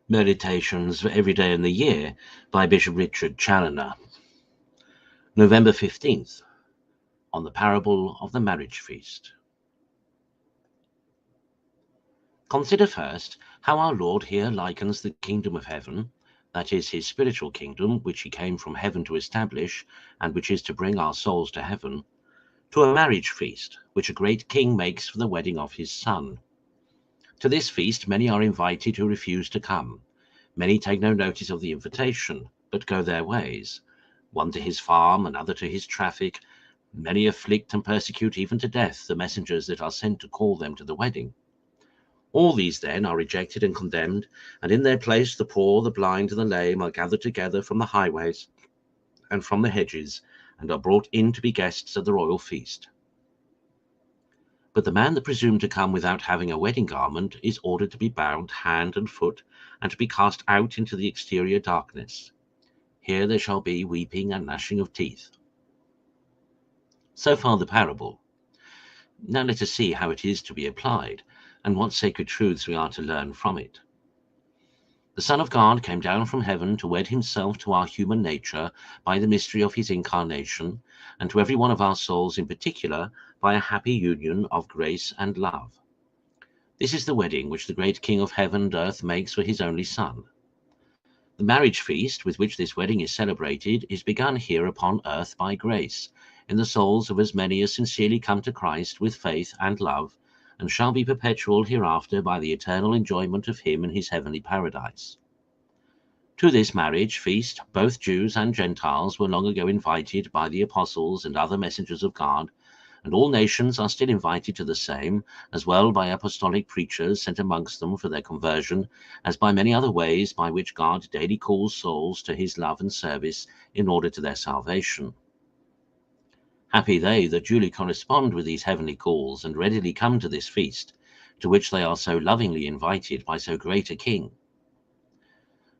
Meditations for Every Day in the Year by Bishop Richard Challoner. November 15th, on the parable of the marriage feast. Consider first how our Lord here likens the kingdom of heaven, that is his spiritual kingdom, which he came from heaven to establish, and which is to bring our souls to heaven, to a marriage feast, which a great king makes for the wedding of his son. To this feast many are invited who refuse to come. Many take no notice of the invitation, but go their ways, one to his farm, another to his traffic. Many afflict and persecute even to death the messengers that are sent to call them to the wedding. All these then are rejected and condemned, and in their place the poor, the blind, and the lame are gathered together from the highways and from the hedges, and are brought in to be guests at the royal feast. But the man that presumed to come without having a wedding garment is ordered to be bound hand and foot, and to be cast out into the exterior darkness. Here there shall be weeping and gnashing of teeth. So far the parable. Now let us see how it is to be applied, and what sacred truths we are to learn from it. The Son of God came down from heaven to wed himself to our human nature by the mystery of his incarnation, and to every one of our souls in particular by a happy union of grace and love. This is the wedding which the great King of heaven and earth makes for his only Son. The marriage feast with which this wedding is celebrated is begun here upon earth by grace, in the souls of as many as sincerely come to Christ with faith and love, and shall be perpetual hereafter by the eternal enjoyment of him in his heavenly paradise. To this marriage feast both Jews and Gentiles were long ago invited by the apostles and other messengers of God, and all nations are still invited to the same, as well by apostolic preachers sent amongst them for their conversion, as by many other ways by which God daily calls souls to his love and service in order to their salvation. Happy they that duly correspond with these heavenly calls and readily come to this feast, to which they are so lovingly invited by so great a King.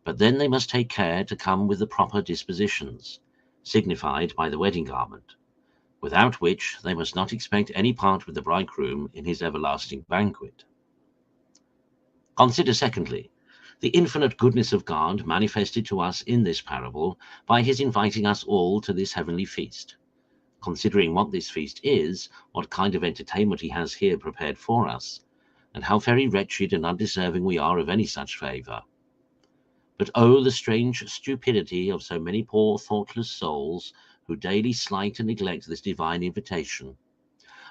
But then they must take care to come with the proper dispositions, signified by the wedding garment, without which they must not expect any part with the bridegroom in his everlasting banquet. Consider secondly, the infinite goodness of God manifested to us in this parable by his inviting us all to this heavenly feast. Considering what this feast is, what kind of entertainment he has here prepared for us, and how very wretched and undeserving we are of any such favour. But oh, the strange stupidity of so many poor thoughtless souls who daily slight and neglect this divine invitation.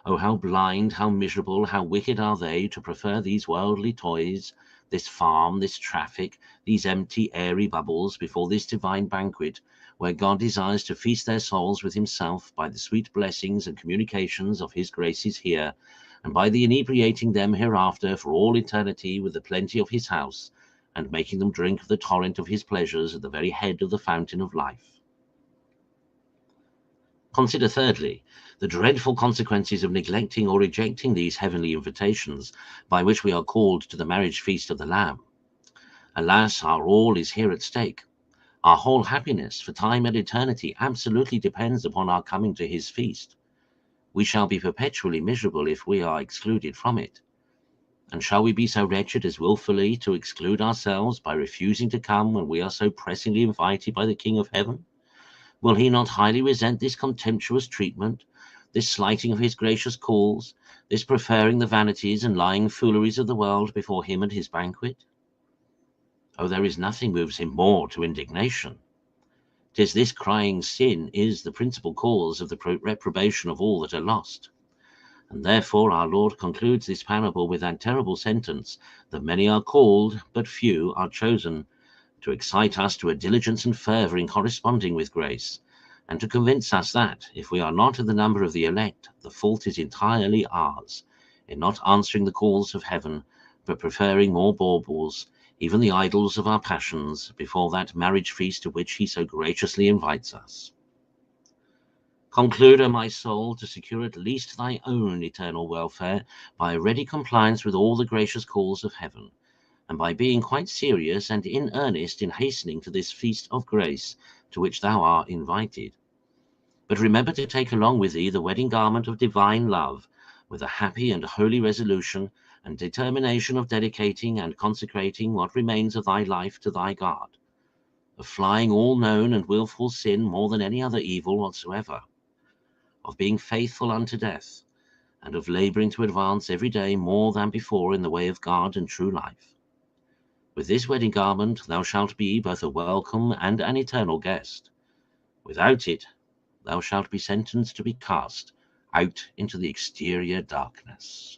Oh, how blind, how miserable, how wicked are they to prefer these worldly toys, this farm, this traffic, these empty, airy bubbles before this divine banquet, where God desires to feast their souls with himself by the sweet blessings and communications of his graces here, and by the inebriating them hereafter for all eternity with the plenty of his house, and making them drink of the torrent of his pleasures at the very head of the fountain of life. Consider thirdly, the dreadful consequences of neglecting or rejecting these heavenly invitations by which we are called to the marriage feast of the Lamb. Alas, our all is here at stake. Our whole happiness for time and eternity absolutely depends upon our coming to his feast. We shall be perpetually miserable if we are excluded from it. And shall we be so wretched as wilfully to exclude ourselves by refusing to come when we are so pressingly invited by the King of heaven? Will he not highly resent this contemptuous treatment, this slighting of his gracious calls, this preferring the vanities and lying fooleries of the world before him and his banquet? Oh, there is nothing moves him more to indignation. 'Tis this crying sin is the principal cause of the reprobation of all that are lost. And therefore our Lord concludes this parable with that terrible sentence, that many are called, but few are chosen, to excite us to a diligence and fervour in corresponding with grace, and to convince us that, if we are not in the number of the elect, the fault is entirely ours, in not answering the calls of heaven, but preferring more baubles, even the idols of our passions, before that marriage feast to which he so graciously invites us. Conclude, O my soul, to secure at least thy own eternal welfare by a ready compliance with all the gracious calls of heaven, and by being quite serious and in earnest in hastening to this feast of grace to which thou art invited. But remember to take along with thee the wedding garment of divine love, with a happy and holy resolution and determination of dedicating and consecrating what remains of thy life to thy God, of flying all known and wilful sin more than any other evil whatsoever, of being faithful unto death, and of laboring to advance every day more than before in the way of God and true life. With this wedding garment thou shalt be both a welcome and an eternal guest. Without it thou shalt be sentenced to be cast out into the exterior darkness.